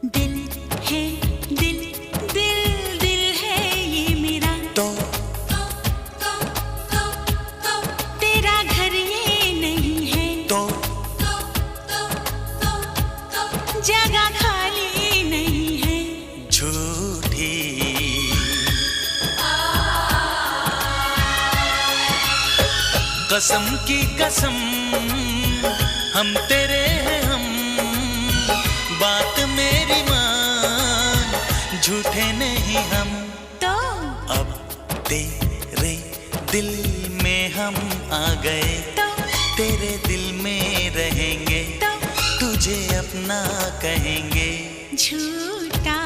दिल है दिल दिल दिल है ये मेरा, तो तेरा घर ये नहीं है, तो जगह खाली नहीं है। झूठी कसम की कसम हम तेरे हैं हम, बात मेरी मान, झूठे नहीं हम। तो अब तेरे दिल में हम आ गए, तो तेरे दिल में रहेंगे, तो तुझे अपना कहेंगे। झूठा